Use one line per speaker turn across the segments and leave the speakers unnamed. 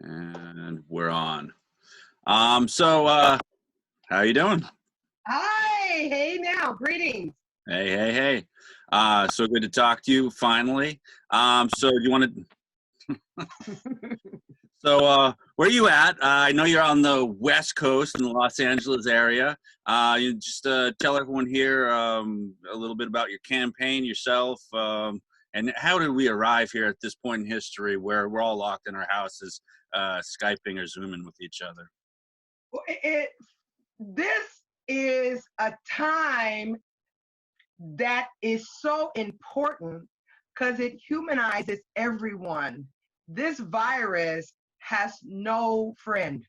And we're on. How you doing?
Hi, hey now, greetings.
Hey. So good to talk to you finally. So you want to? Where are you at? I know you're on the West Coast in the Los Angeles area. You just tell everyone here a little bit about your campaign, yourself, and how did we arrive here at this point in history where we're all locked in our houses, Skyping or Zooming with each other?
This is a time that is so important because it humanizes everyone. This virus has no friend.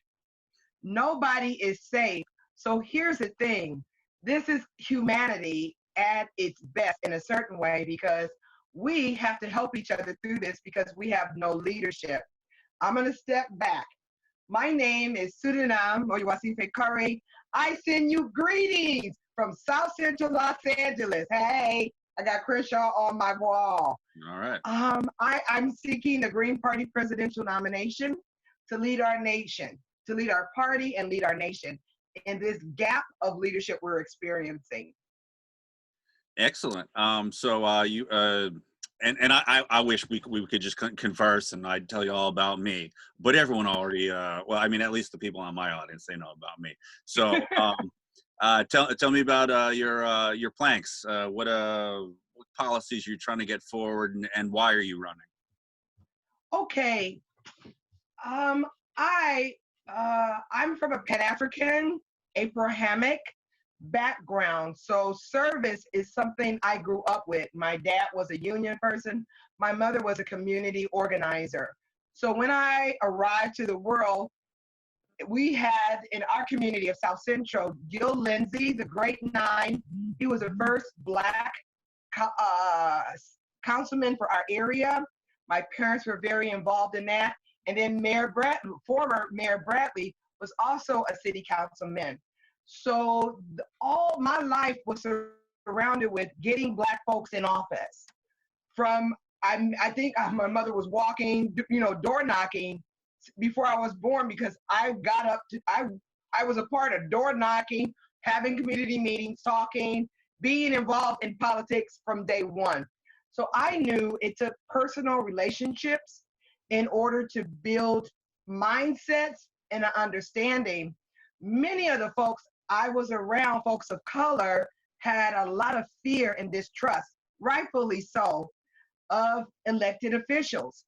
Nobody is safe. So here's the thing. This is humanity at its best in a certain way because we have to help each other through this because we have no leadership. I'm going to step back. My name is Sedinam Moyowasifza-Curry. I send you greetings from South Central Los Angeles. Hey, I got Crenshaw on my wall.
All right.
I'm seeking the Green Party presidential nomination to lead our nation, to lead our party and lead our nation in this gap of leadership we're experiencing.
Excellent. I wish we could just converse and I'd tell you all about me, but everyone already, at least the people on my audience, they know about me. So tell me about your planks. What policies you're trying to get forward and why are you running?
Okay. I'm from a Pan-African, Abrahamic background. So service is something I grew up with. My dad was a union person. My mother was a community organizer. So when I arrived to the world, we had in our community of South Central, Gil Lindsay, the Great Nine. He was the first Black councilman for our area. My parents were very involved in that. And then former Mayor Bradley was also a city councilman. So all my life was surrounded with getting Black folks in office. I think my mother was walking, door knocking before I was born because I was a part of door knocking, having community meetings, talking, being involved in politics from day one. So I knew it took personal relationships in order to build mindsets and an understanding. Many of the folks I was around, folks of color, had a lot of fear and distrust, rightfully so, of elected officials.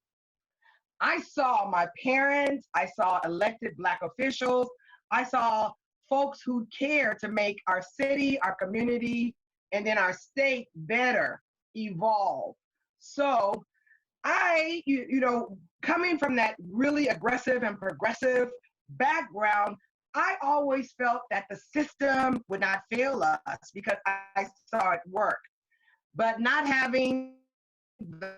I saw my parents, I saw elected Black officials, I saw folks who care to make our city, our community, and then our state better, evolve. So coming from that really aggressive and progressive background, I always felt that the system would not fail us because I saw it work. But not having the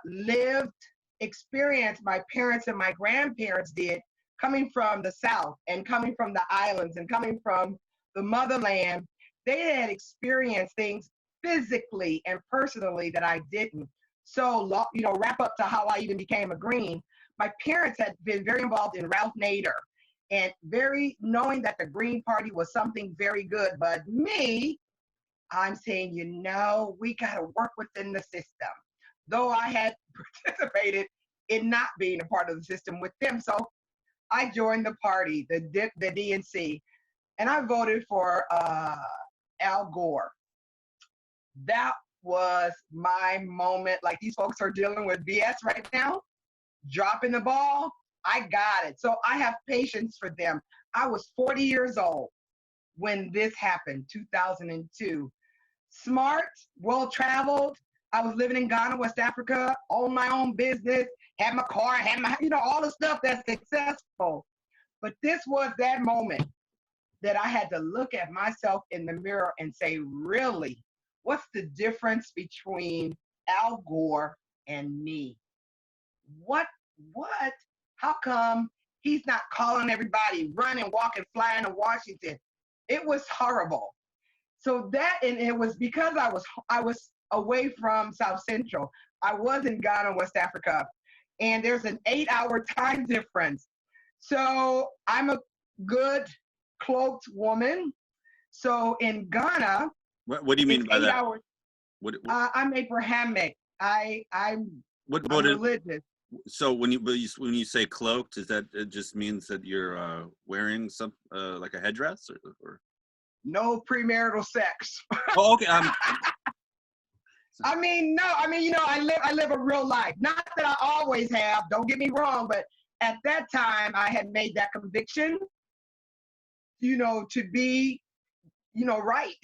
lived experience my parents and my grandparents did, coming from the South and coming from the islands and coming from the motherland, they had experienced things physically and personally that I didn't. So, wrap up to how I even became a Green. My parents had been very involved in Ralph Nader and knowing that the Green Party was something very good. But me, I'm saying, we got to work within the system. Though I had participated in not being a part of the system with them. So I joined the party, the DNC, and I voted for Al Gore. That was my moment. Like, these folks are dealing with BS right now, dropping the ball. I got it. So I have patience for them. I was 40 years old when this happened, 2002. Smart, well-traveled. I was living in Ghana, West Africa, owned my own business, had my car, had my, all the stuff that's successful. But this was that moment that I had to look at myself in the mirror and say, really, what's the difference between Al Gore and me? What? How come he's not calling everybody, running, walking, flying to Washington? It was horrible. So and it was because I was away from South Central. I was in Ghana, West Africa. and there's an 8-hour time difference. So I'm a good cloaked woman. So in Ghana,
What do you mean
it's
by
8
that?
hours. I'm Abrahamic. I'm
What
religious.
so when you say cloaked, is that it just means that you're wearing some like a headdress or?
No premarital sex.
Oh, okay.
I mean, no. I mean, I live a real life. Not that I always have. Don't get me wrong, but at that time, I had made that conviction. To be, right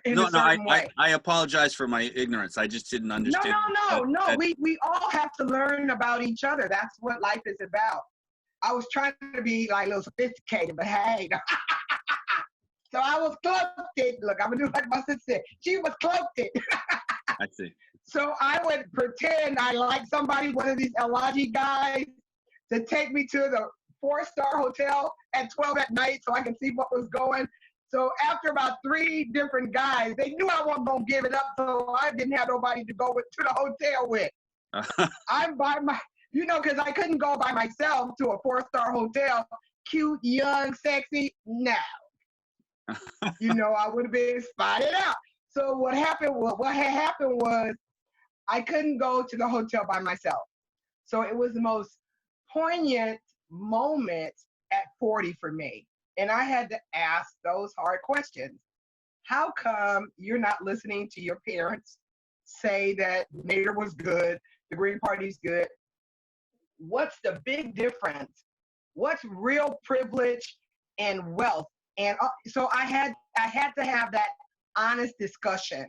in
No,
a certain way.
I apologize for my ignorance. I just didn't understand.
No. We all have to learn about each other. That's what life is about. I was trying to be like a little sophisticated, but hey. So I was cloaked. Look, I'm gonna do like my sister said. She was cloaked.
I see.
So I would pretend I like somebody, one of these Elaji guys, to take me to the 4-star hotel at 12 at night so I could see what was going. So after about 3 different guys, they knew I wasn't gonna give it up, so I didn't have nobody to go to the hotel with. I'm by because I couldn't go by myself to a 4-star hotel, cute, young, sexy. No. I would have been spotted out. So what had happened was I couldn't go to the hotel by myself. So it was the most poignant moment at 40 for me. And I had to ask those hard questions. How come you're not listening to your parents say that Mayor was good, the Green Party's good? What's the big difference? What's real privilege and wealth? And so I had to have that honest discussion.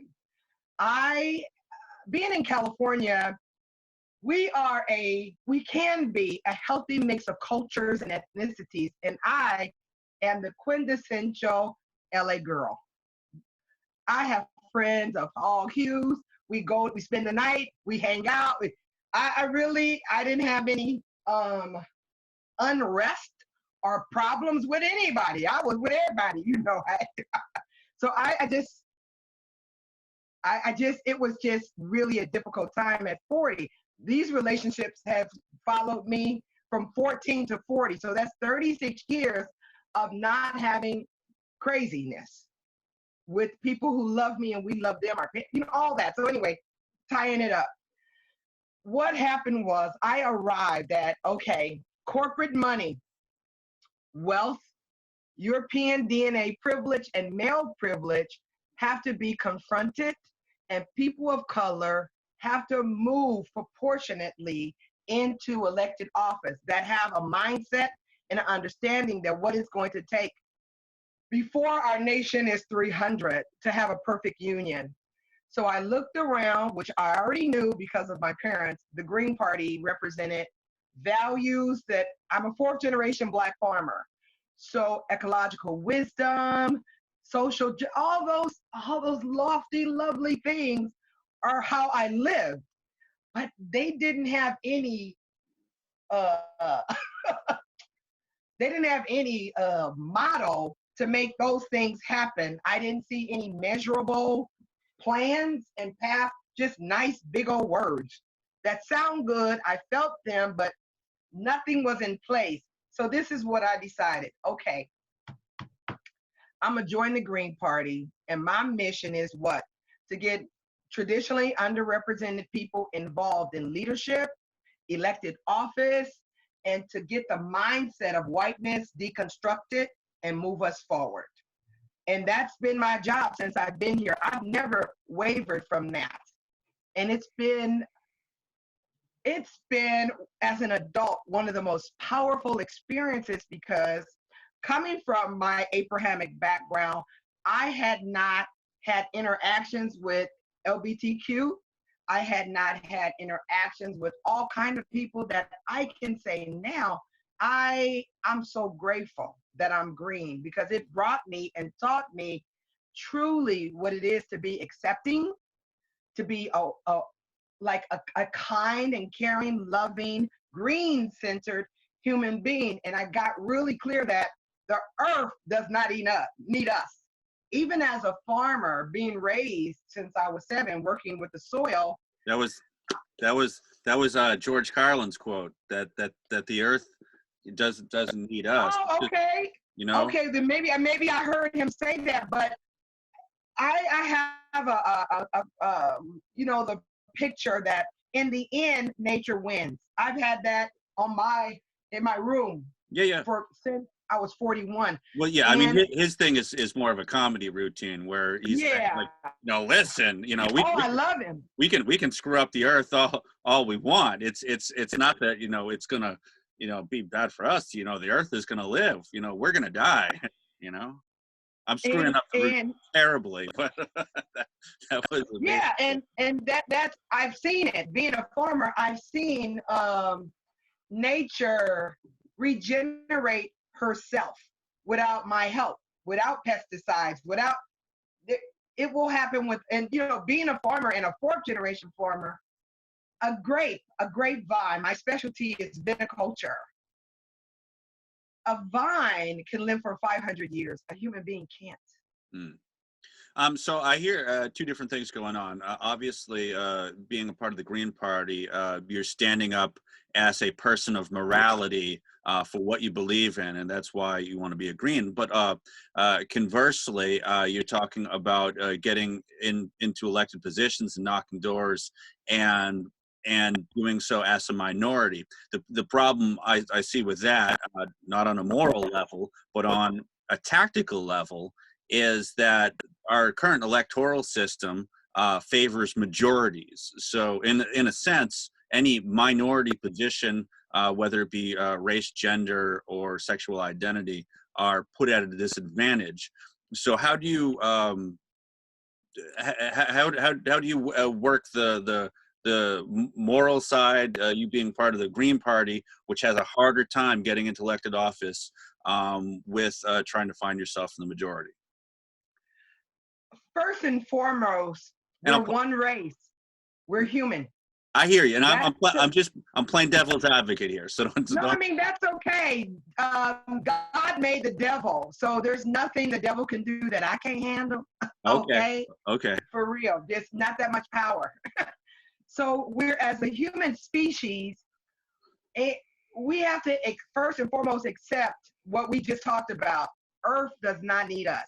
Being in California, we can be a healthy mix of cultures and ethnicities, and I am the quintessential LA girl. I have friends of all hues. We spend the night, we hang out. I didn't have any unrest or problems with anybody. I was with everybody, So it was just really a difficult time at 40. These relationships have followed me from 14 to 40. So that's 36 years of not having craziness with people who love me and we love them, all that. So anyway, tying it up. What happened was I arrived at, corporate money, wealth, European DNA privilege, and male privilege have to be confronted, and people of color have to move proportionately into elected office that have a mindset and an understanding that what it's going to take before our nation is 300 to have a perfect union. So I looked around, which I already knew because of my parents. The Green Party represented values that I'm a 4th-generation Black farmer. So ecological wisdom, social, all those lofty, lovely things are how I live. But they didn't have any model to make those things happen. I didn't see any measurable plans and path, just nice big old words that sound good. I felt them, but nothing was in place. So this is what I decided. Okay, I'm gonna join the Green Party, and my mission is what? To get traditionally underrepresented people involved in leadership, elected office, and to get the mindset of whiteness deconstructed and move us forward. And that's been my job since I've been here. I've never wavered from that. And it's been, as an adult, one of the most powerful experiences because coming from my Abrahamic background, I had not had interactions with LGBTQ. I had not had interactions with all kinds of people that I can say now, I'm so grateful that I'm green because it brought me and taught me truly what it is to be accepting, to be a kind and caring, loving, green-centered human being. And I got really clear that the earth does not need us. Even as a farmer, being raised since I was 7, working with the soil.
That was That was George Carlin's quote that the Earth doesn't need us.
Oh, okay.
You know.
Okay, then maybe I heard him say that, but I have the picture that in the end nature wins. I've had that in my room
Yeah, yeah.
since I was 41.
Well, yeah. I mean,
And
his thing is more of a comedy routine where he's saying,
yeah.
like, listen,
Oh, I love him.
we can screw up the Earth all we want. It's not that it's gonna be bad for us. The Earth is gonna live. We're gonna die. You know. I'm screwing up the routine terribly, but that was amazing.
Yeah, and that's I've seen it. Being a farmer, I've seen nature regenerate herself without my help, without pesticides, without it will happen being a farmer and a fourth generation farmer, a grapevine. My specialty is viticulture. A vine can live for 500 years. A human being can't.
So I hear two different things going on. Obviously, being a part of the Green Party, you're standing up as a person of morality for what you believe in, and that's why you want to be a Green. But conversely, you're talking about getting into elected positions and knocking doors and doing so as a minority. The problem I see with that, not on a moral level, but on a tactical level, is that our current electoral system favors majorities. So in a sense, any minority position, whether it be race, gender, or sexual identity, are put at a disadvantage. So how do you how do you work the moral side, you being part of the Green Party, which has a harder time getting into elected office, with trying to find yourself in the majority?
First and foremost, we're one race. We're human.
I hear you, and I'm playing devil's advocate here. So don't.
I mean, that's okay. God made the devil, so there's nothing the devil can do that I can't handle.
Okay.
For real, there's not that much power. So we're, as a human species, we have to first and foremost accept what we just talked about. Earth does not need us.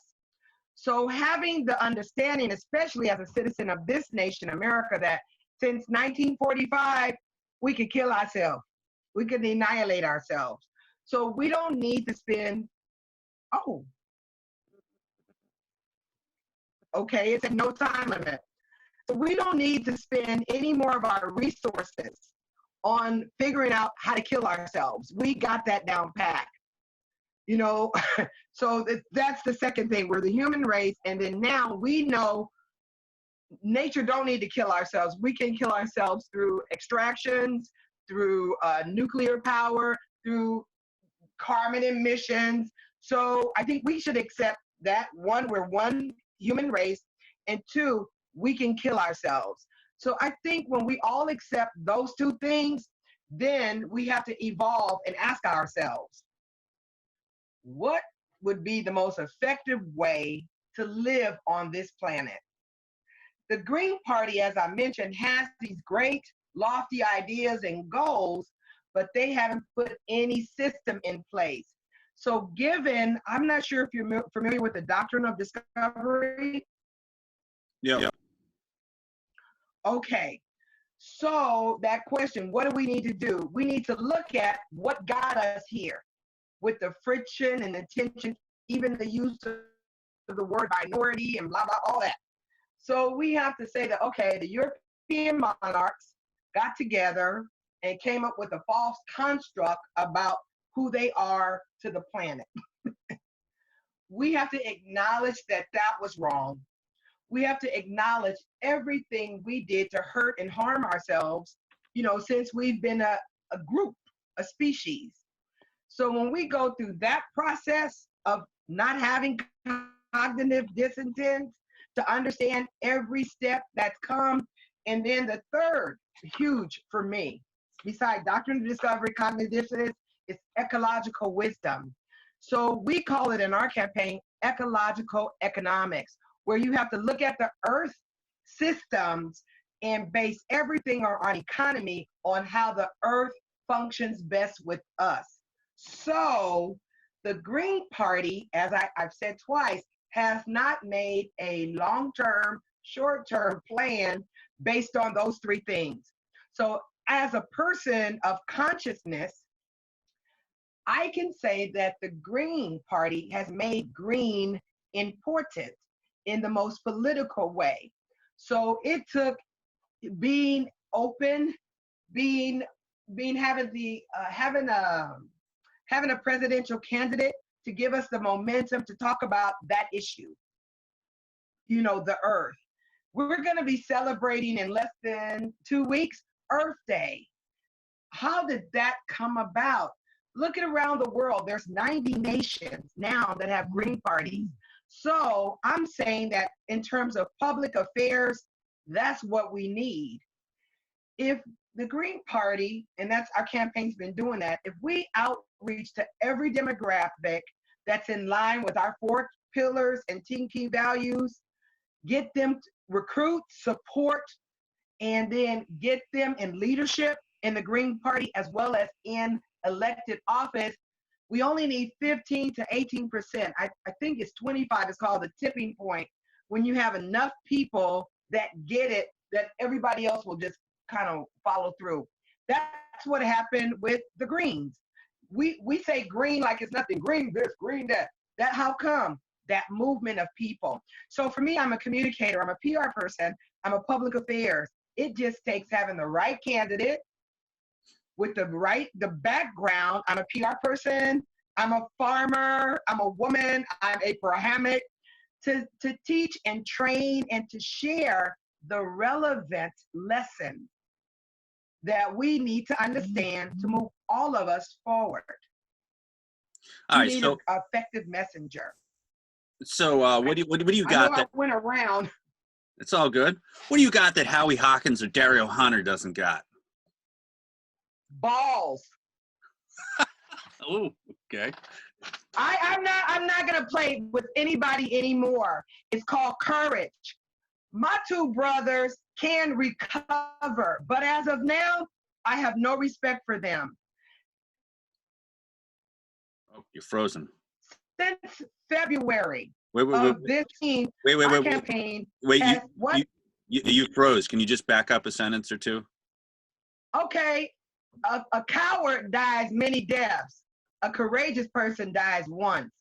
So having the understanding, especially as a citizen of this nation, America, that since 1945, we could kill ourselves. We could annihilate ourselves. So we don't need to spend, it's a no time limit. So we don't need to spend any more of our resources on figuring out how to kill ourselves. We got that down pat. So that's the second thing. We're the human race, and then now we know nature don't need to kill ourselves. We can kill ourselves through extractions, through nuclear power, through carbon emissions. So I think we should accept that. One, we're one human race, and two, we can kill ourselves. So I think when we all accept those two things, then we have to evolve and ask ourselves, what would be the most effective way to live on this planet? The Green Party, as I mentioned, has these great lofty ideas and goals, but they haven't put any system in place. So I'm not sure if you're familiar with the doctrine of discovery.
Yeah.
Okay. So that question, what do we need to do? We need to look at what got us here with the friction and the tension, even the use of the word minority and blah, blah, all that. So we have to say that, okay, the European monarchs got together and came up with a false construct about who they are to the planet. We have to acknowledge that was wrong. We have to acknowledge everything we did to hurt and harm ourselves, since we've been a group, a species. So when we go through that process of not having cognitive dissonance, to understand every step that's come, and then the third, huge for me, besides doctrine of discovery, cognitive dissonance, is ecological wisdom. So we call it in our campaign ecological economics, where you have to look at the earth systems and base everything on our economy on how the earth functions best with us. So the Green Party, as I've said twice, has not made a long-term, short-term plan based on those three things. So as a person of consciousness, I can say that the Green Party has made green important in the most political way. So it took being open, being having a presidential candidate to give us the momentum to talk about that issue. You know, the earth. We're going to be celebrating in less than 2 weeks Earth Day. How did that come about? Looking around the world, there's 90 nations now that have green parties. So I'm saying that in terms of public affairs, that's what we need. If the Green Party, and that's our campaign's been doing that, if we outreach to every demographic that's in line with our 4 pillars and 10 key values, get them to recruit, support, and then get them in leadership in the Green Party as well as in elected office, we only need 15 to 18%. I think it's 25 is called the tipping point, when you have enough people that get it, that everybody else will just kind of follow through. That's what happened with the Greens. We say green like it's nothing. Green this, green that. That how come? That movement of people. So for me, I'm a communicator. I'm a PR person. I'm a public affairs. It just takes having the right candidate with the background. I'm a PR person. I'm a farmer. I'm a woman. I'm Abrahamic. To teach and train and to share the relevant lesson that we need to understand to move all of us forward.
All right,
need
so
an effective messenger.
So what do you got?
I went around.
It's all good. What do you got that Howie Hawkins or Dario Hunter doesn't got?
Balls.
Oh, okay.
I'm not gonna play with anybody anymore. It's called courage. My 2 brothers can recover, but as of now, I have no respect for them.
Oh, you're frozen.
Since February
Wait,
this team, campaign has what?
You froze. Can you just back up a sentence or two?
Okay, a coward dies many deaths. A courageous person dies once.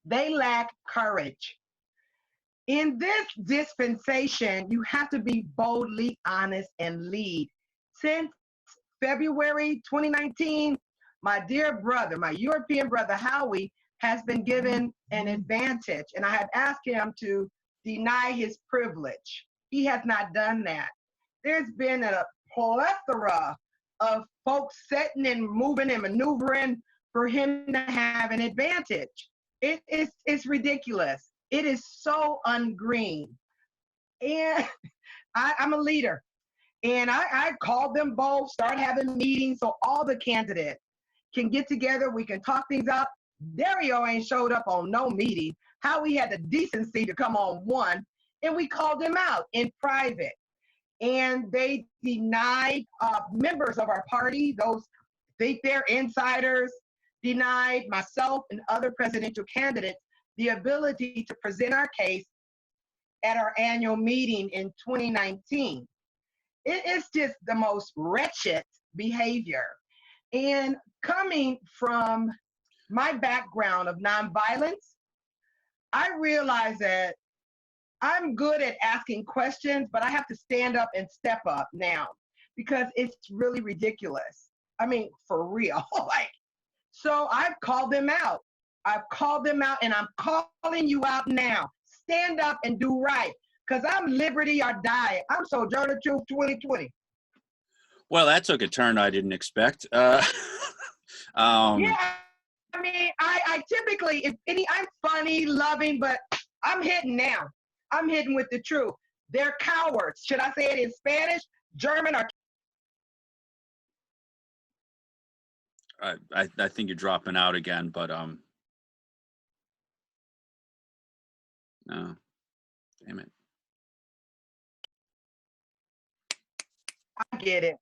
They lack courage. In this dispensation, you have to be boldly honest and lead. Since February 2019, my dear brother, my European brother Howie, has been given an advantage, and I have asked him to deny his privilege. He has not done that. There's been a plethora of folks setting and moving and maneuvering for him to have an advantage. It's ridiculous. It is so ungreen. And I'm a leader. And I called them both, start having meetings so all the candidates can get together. We can talk things out. Dario ain't showed up on no meeting. Howie had the decency to come on one, and we called him out in private. And they denied members of our party, those think they're insiders, denied myself and other presidential candidates the ability to present our case at our annual meeting in 2019. It is just the most wretched behavior. And coming from my background of nonviolence, I realize that I'm good at asking questions, but I have to stand up and step up now because it's really ridiculous. I mean, for real. So I've called them out. I've called them out, and I'm calling you out now. Stand up and do right, because I'm liberty or die. I'm Sojourner Truth 2020.
Well, that took a turn I didn't expect.
Yeah, I mean, I typically, I'm funny, loving, but I'm hitting now. I'm hitting with the truth. They're cowards. Should I say it in Spanish, German, or?
I think you're dropping out again, but no, damn it.
get it.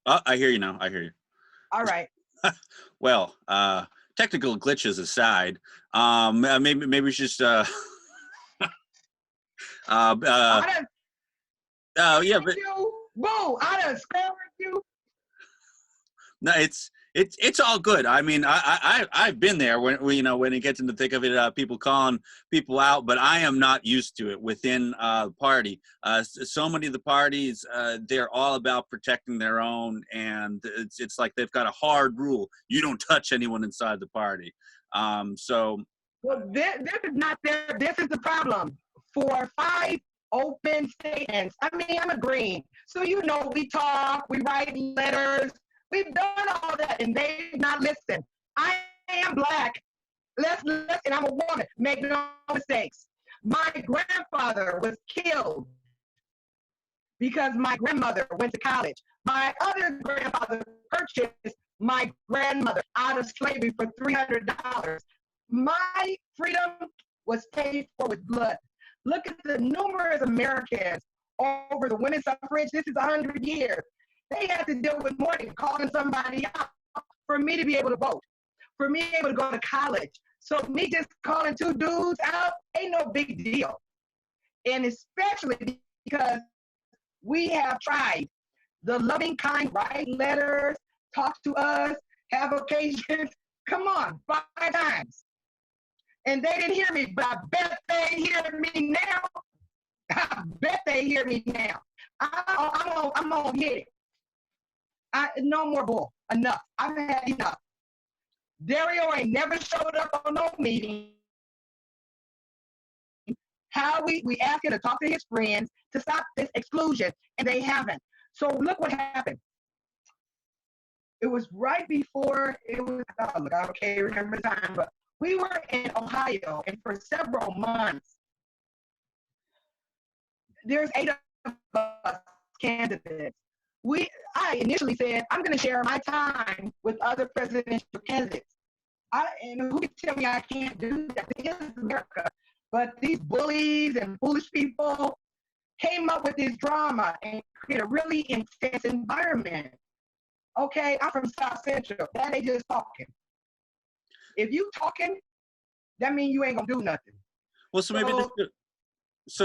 Oh, I hear you now. I hear you.
All right.
Well, technical glitches aside, maybe we should just
I done
oh yeah,
scared
but
you. Boo! I done scared you.
no, it's all good. I mean, I've been there when it gets into the thick of it, people calling people out, but I am not used to it within the party. So many of the parties, they're all about protecting their own, and it's like they've got a hard rule: you don't touch anyone inside the party. So
Well, this is not there. This is the problem. For 5 open statements, I mean, I'm agreeing. So, we talk, we write letters, we've done all that, and they not listen. I am Black. Let's listen. I'm a woman. Make no mistakes. My grandfather was killed because my grandmother went to college. My other grandfather purchased my grandmother out of slavery for $300. My freedom was paid for with blood. Look at the numerous Americans over the women's suffrage. This is 100 years. They had to deal with more than calling somebody out for me to be able to vote, for me to be able to go to college. So me just calling 2 dudes out ain't no big deal. And especially because we have tried the loving kind, write letters, talk to us, have occasions. Come on, 5 times. And they didn't hear me, but I bet they hear me now. I bet they hear me now. I'm gonna hit it. No more bull. Enough. I've had enough. Dario ain't never showed up on no meeting. How we asked him to talk to his friends to stop this exclusion, and they haven't. So look what happened. It was right before it was. Oh, look, I can't remember the time, but we were in Ohio, and for several months, there's 8 of us candidates. I initially said, I'm going to share my time with other presidential candidates. And who can tell me I can't do that? This is America. But these bullies and foolish people came up with this drama and created a really intense environment. Okay, I'm from South Central. That ain't just talking. If you talking, that means you ain't gonna do nothing.
Well, so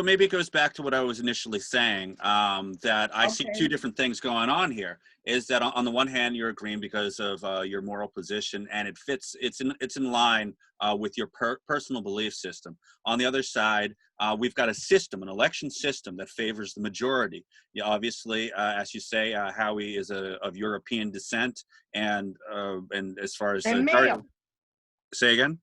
maybe it goes back to what I was initially saying, that I see 2 different things going on here. Is that on the one hand, you're agreeing because of your moral position, and it fits. It's in line with your personal belief system. On the other side, we've got a system, an election system that favors the majority. Yeah, obviously, as you say, Howie is of European descent, and as far as
male.
Say again.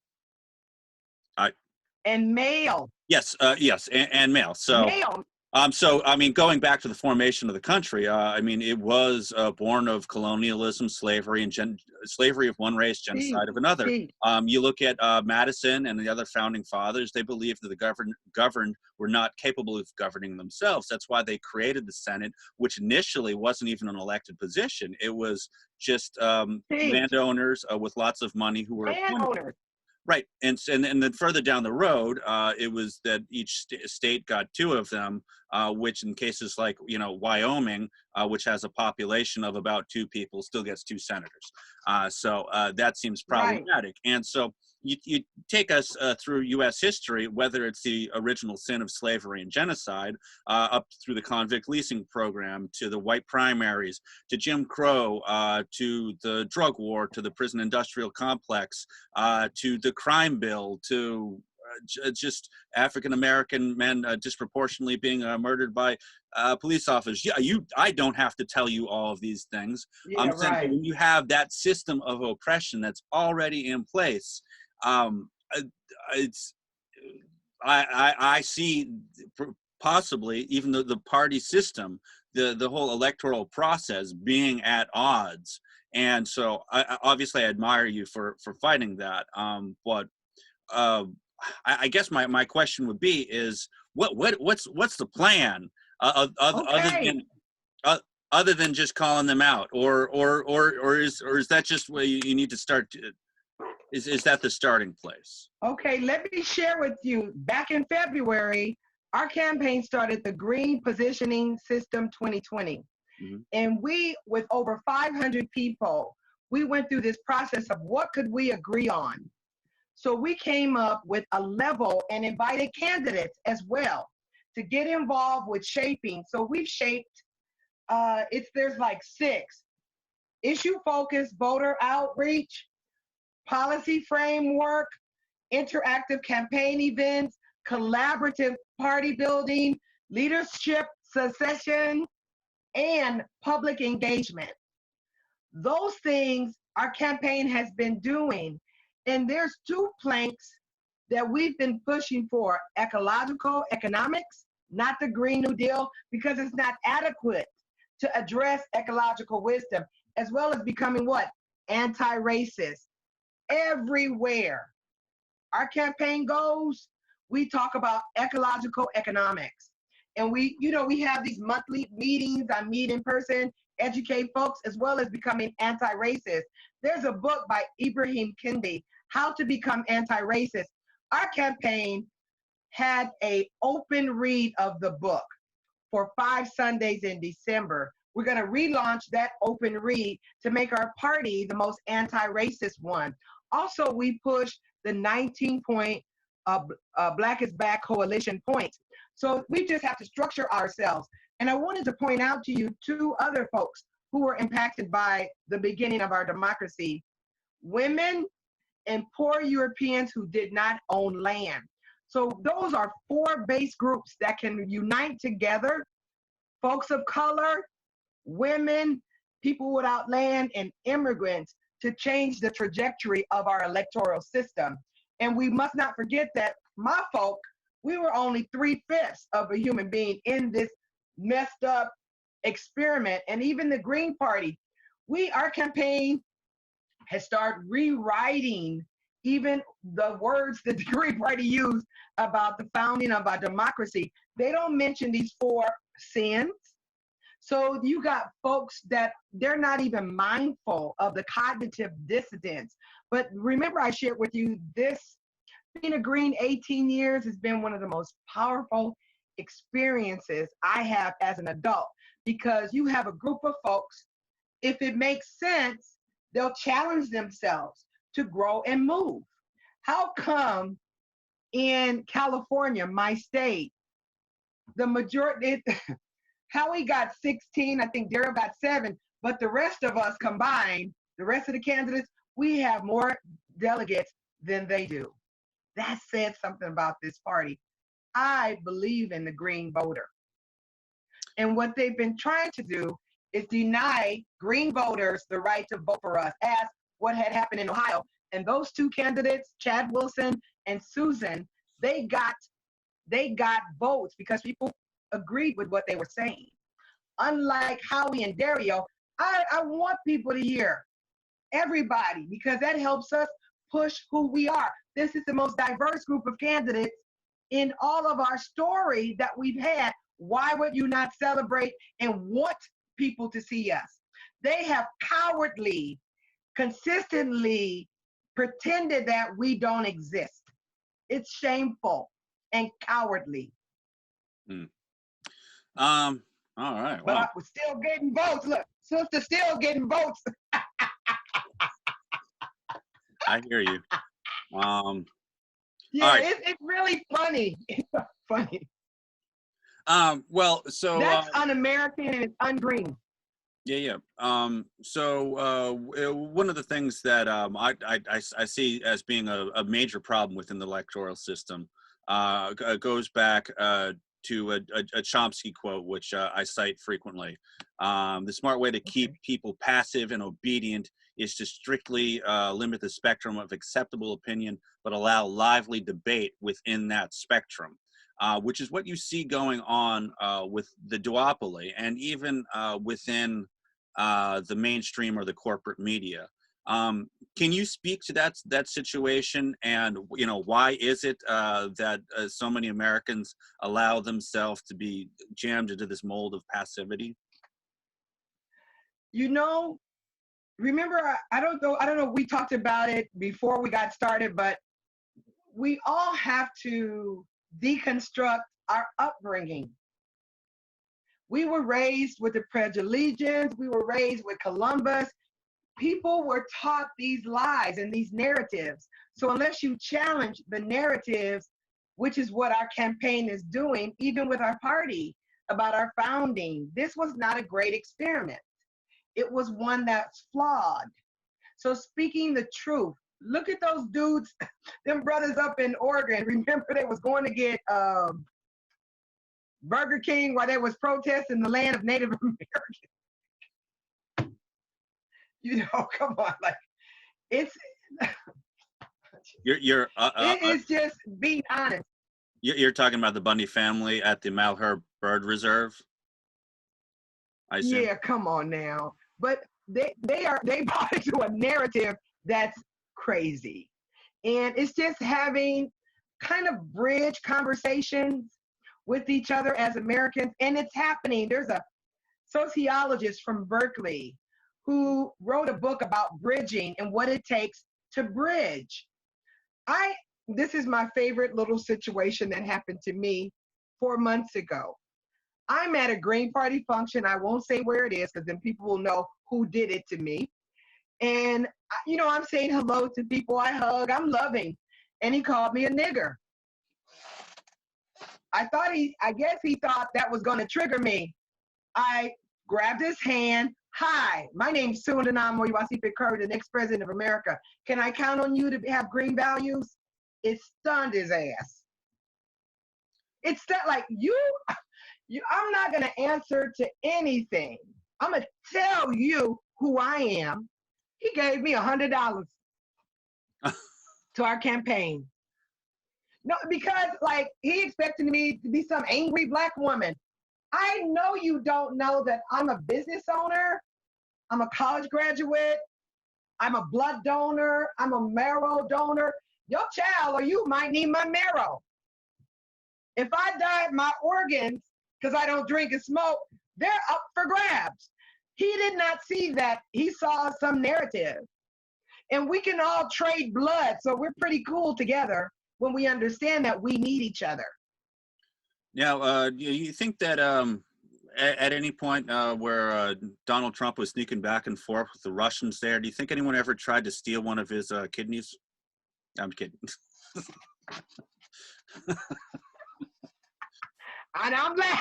And male.
Yes, yes, and male. So,
male.
So I mean, going back to the formation of the country, I mean, it was born of colonialism, slavery, and slavery of one race, genocide of another. You look at Madison and the other founding fathers; they believed that the governed were not capable of governing themselves. That's why they created the Senate, which initially wasn't even an elected position. It was just landowners with lots of money who were appointed. Right, and then further down the road, it was that each state got 2 of them, which in cases like Wyoming, which has a population of about 2 people, still gets 2 senators. So that seems problematic. Right. And so you take us through U.S. history, whether it's the original sin of slavery and genocide, up through the convict leasing program, to the white primaries, to Jim Crow, to the drug war, to the prison industrial complex, to the crime bill, to just African-American men disproportionately being murdered by police officers. Yeah, I don't have to tell you all of these things.
Yeah, right.
When you have that system of oppression that's already in place, I see possibly even the party system, the whole electoral process being at odds. And so obviously I admire you for fighting that. But I guess my question would be is what's the plan other than just calling them out, or is that just where you need to start? Is that the starting place?
Okay, let me share with you. Back in February, our campaign started the Green Positioning System 2020.
Mhm.
And we, with over 500 people, we went through this process of what could we agree on. So we came up with a level and invited candidates as well to get involved with shaping. So we've shaped, there's like 6: issue focused voter outreach, policy framework, interactive campaign events, collaborative party building, leadership succession, and public engagement. Those things our campaign has been doing. And there's 2 planks that we've been pushing for: ecological economics, not the Green New Deal, because it's not adequate to address ecological wisdom, as well as becoming what? Anti-racist. Everywhere our campaign goes, we talk about ecological economics. And we have these monthly meetings. I meet in person, educate folks, as well as becoming anti-racist. There's a book by Ibrahim Kendi, How to Become Anti-Racist. Our campaign had an open read of the book for 5 Sundays in December. We're going to relaunch that open read to make our party the most anti-racist one. Also, we pushed the 19-point Black is Back coalition points. So we just have to structure ourselves. And I wanted to point out to you 2 other folks who were impacted by the beginning of our democracy: women and poor Europeans who did not own land. So those are 4 base groups that can unite together: folks of color, women, people without land, and immigrants, to change the trajectory of our electoral system. And we must not forget that my folk, we were only 3/5 of a human being in this messed up experiment. And even the Green Party, our campaign has started rewriting even the words that the Green Party used about the founding of our democracy. They don't mention these 4 sins. So you got folks that they're not even mindful of the cognitive dissidence. But remember, I shared with you this: being a Green 18 years has been one of the most powerful experiences I have as an adult, because you have a group of folks, if it makes sense, they'll challenge themselves to grow and move. How come in California, my state, the majority, Howie got 16, I think Daryl got 7, but the rest of us combined, the rest of the candidates, we have more delegates than they do. That said something about this party. I believe in the green voter. And what they've been trying to do is deny green voters the right to vote for us, as what had happened in Ohio. And those 2 candidates, Chad Wilson and Susan, they got votes because people agreed with what they were saying. Unlike Howie and Dario, I want people to hear everybody, because that helps us push who we are. This is the most diverse group of candidates in all of our story that we've had. Why would you not celebrate and want people to see us? They have cowardly, consistently pretended that we don't exist. It's shameful and cowardly.
All right.
But
Wow.
I was still getting votes. Look, sister still getting votes.
I hear you.
Yeah,
all right.
it's really funny. It's funny.
Well, so
That's un-American and it's ungreen.
yeah. One of the things that I see as being a major problem within the electoral system goes back to a Chomsky quote, which I cite frequently. The smart way to keep people passive and obedient is to strictly limit the spectrum of acceptable opinion, but allow lively debate within that spectrum. Which is what you see going on with the duopoly, and even within the mainstream or the corporate media. Can you speak to that situation, and why is it that so many Americans allow themselves to be jammed into this mold of passivity?
Remember, I don't know. We talked about it before we got started, but we all have to deconstruct our upbringing. We were raised with the Pledge of Allegiance. We were raised with Columbus. People were taught these lies and these narratives. So unless you challenge the narratives, which is what our campaign is doing, even with our party about our founding, this was not a great experiment. It was one that's flawed. So speaking the truth, look at those dudes, them brothers up in Oregon. Remember they was going to get Burger King while there was protests in the land of Native Americans. You know, come on, like it's it is just being honest.
You're talking about the Bundy family at the Malheur Bird Reserve, I assume.
Yeah, come on now. But they bought into a narrative that's crazy. And it's just having kind of bridge conversations with each other as Americans. And it's happening. There's a sociologist from Berkeley who wrote a book about bridging and what it takes to bridge. This is my favorite little situation that happened to me 4 months ago. I'm at a Green Party function. I won't say where it is because then people will know who did it to me. And, you know, I'm saying hello to people. I hug. I'm loving. And he called me a nigger. I guess he thought that was going to trigger me. I grabbed his hand. Hi, my name's Sedinam Moyowasifza-Curry, the next president of America. Can I count on you to have green values? It stunned his ass. It's like I'm not going to answer to anything. I'm going to tell you who I am. He gave me $100 to our campaign. No, because like he expected me to be some angry Black woman. I know you don't know that I'm a business owner. I'm a college graduate. I'm a blood donor. I'm a marrow donor. Your child or you might need my marrow. If I die, my organs, because I don't drink and smoke, they're up for grabs. He did not see that. He saw some narrative. And we can all trade blood, so we're pretty cool together when we understand that we need each other.
Now, you think that at any point where Donald Trump was sneaking back and forth with the Russians there, do you think anyone ever tried to steal one of his kidneys? I'm kidding.
And I'm like,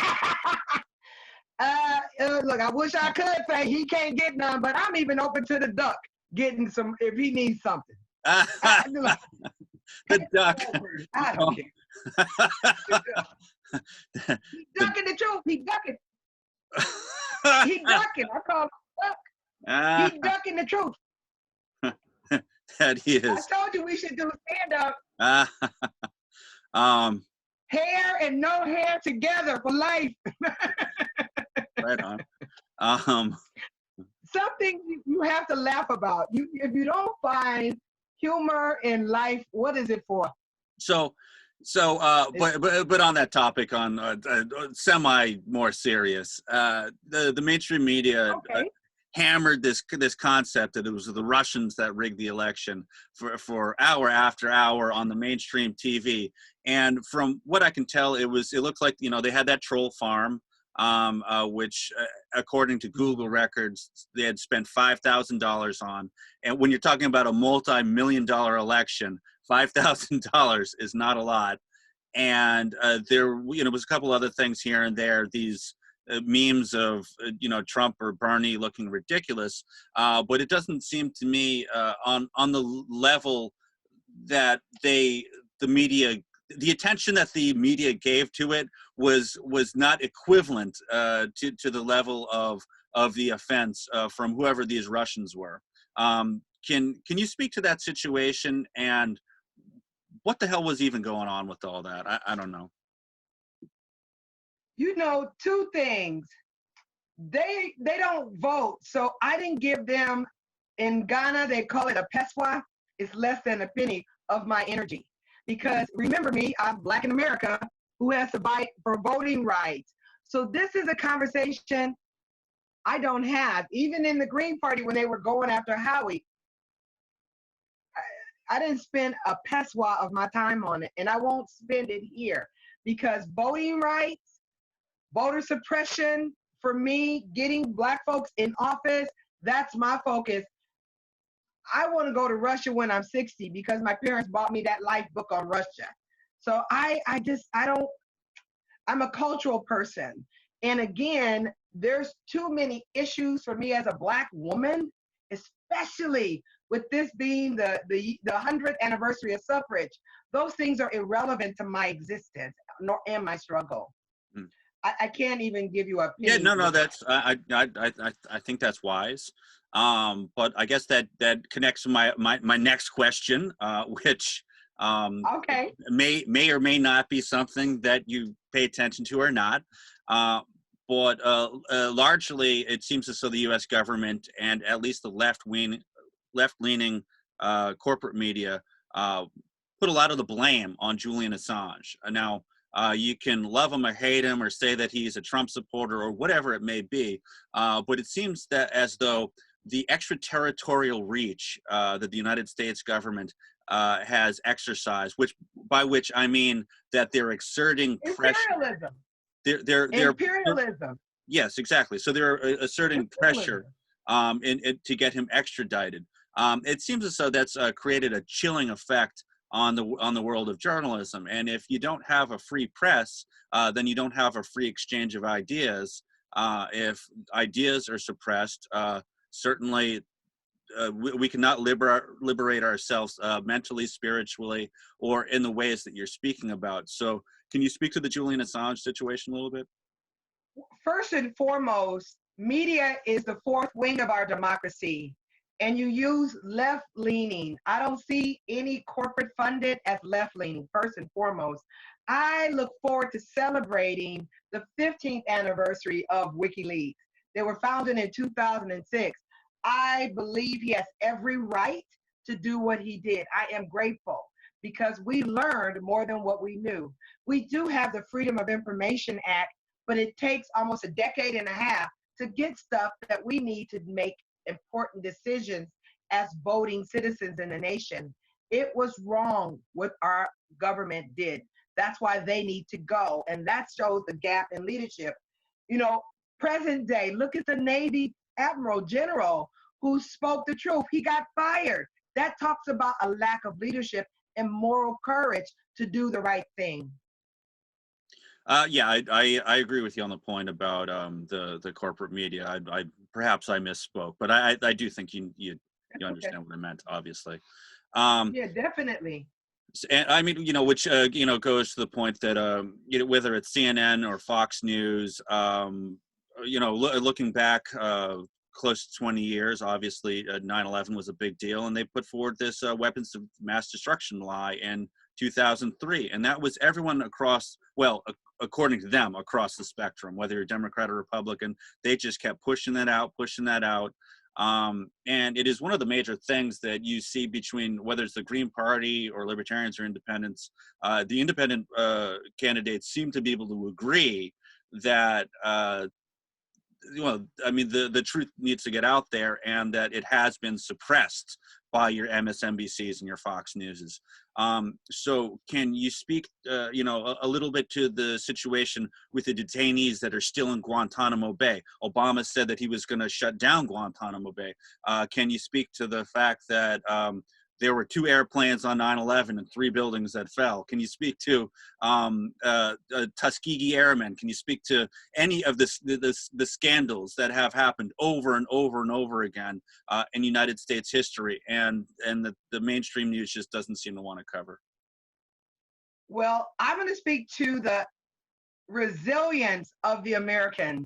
look, I wish I could say he can't get none, but I'm even open to the duck getting some if he needs something.
The duck.
I don't care. He's ducking the truth. He's ducking. He's ducking. I call him duck. He's ducking the truth.
That he is.
I told you we should do stand up. Hair and no hair together for life.
Right on.
Something you have to laugh about. If you don't find humor in life, what is it for?
But on that topic, on semi more serious, the mainstream media hammered this concept that it was the Russians that rigged the election for hour after hour on the mainstream TV. And from what I can tell, it looked like, you know, they had that troll farm, which according to Google records, they had spent $5,000 on. And when you're talking about a multi-million-dollar election, $5,000 is not a lot. And there, you know, was a couple other things here and there. These memes of, you know, Trump or Bernie looking ridiculous, but it doesn't seem to me on the level that the attention that the media gave to it was not equivalent to the level of the offense from whoever these Russians were. Can you speak to that situation and what the hell was even going on with all that? I don't know.
You know, two things. They don't vote, so I didn't give them, in Ghana, they call it a peswa. It's less than a penny of my energy. Because remember me, I'm Black in America who has to fight for voting rights. So this is a conversation I don't have. Even in the Green Party when they were going after Howie, I didn't spend a peswa of my time on it, and I won't spend it here because voting rights, Voter suppression, for me, getting Black folks in office, that's my focus. I want to go to Russia when I'm 60 because my parents bought me that life book on Russia. So I don't, I'm a cultural person. And again, there's too many issues for me as a Black woman, especially with this being the 100th anniversary of suffrage. Those things are irrelevant to my existence nor and my struggle.
Mm.
I can't even give you a
Yeah,
penny.
no, that's I think that's wise. But I guess that connects to my next question, which
Okay.
may or may not be something that you pay attention to or not. Uh, but largely, it seems as though the U.S. government and at least the left-leaning corporate media put a lot of the blame on Julian Assange. Now, you can love him or hate him or say that he's a Trump supporter or whatever it may be, but it seems that as though the extraterritorial reach that the United States government has exercised, by which I mean that they're exerting pressure.
Imperialism.
They're
Imperialism.
Yes, exactly. So they're asserting pressure
Imperialism.
to get him extradited. It seems as though that's created a chilling effect on the world of journalism. And if you don't have a free press, then you don't have a free exchange of ideas. If ideas are suppressed, certainly we cannot liberate ourselves mentally, spiritually, or in the ways that you're speaking about. So can you speak to the Julian Assange situation a little bit?
First and foremost, media is the fourth wing of our democracy, and you use left leaning. I don't see any corporate funded as left leaning, first and foremost. I look forward to celebrating the 15th anniversary of WikiLeaks. They were founded in 2006. I believe he has every right to do what he did. I am grateful because we learned more than what we knew. We do have the Freedom of Information Act, but it takes almost a decade and a half to get stuff that we need to make important decisions as voting citizens in the nation. It was wrong what our government did. That's why they need to go. And that shows the gap in leadership. You know, present day, look at the Navy Admiral General who spoke the truth. He got fired. That talks about a lack of leadership and moral courage to do the right thing.
Yeah, I agree with you on the point about the corporate media. I perhaps I misspoke, but I do think you understand what I meant, obviously.
Yeah, definitely.
And I mean, which goes to the point that whether it's CNN or Fox News, looking back close to 20 years, obviously 9/11 was a big deal, and they put forward this weapons of mass destruction law in 2003, and that was everyone across, well, according to them, across the spectrum, whether you're Democrat or Republican, they just kept pushing that out. And it is one of the major things that you see between whether it's the Green Party or Libertarians or Independents. The independent candidates seem to be able to agree that I mean, the truth needs to get out there, and that it has been suppressed by your MSNBCs and your Fox Newses. So can you speak, a little bit to the situation with the detainees that are still in Guantanamo Bay? Obama said that he was going to shut down Guantanamo Bay. Can you speak to the fact that there were 2 airplanes on 9/11 and 3 buildings that fell? Can you speak to Tuskegee Airmen? Can you speak to any of the scandals that have happened over and over and over again in United States history, and the mainstream news just doesn't seem to want to cover?
Well, I'm going to speak to the resilience of the Americans.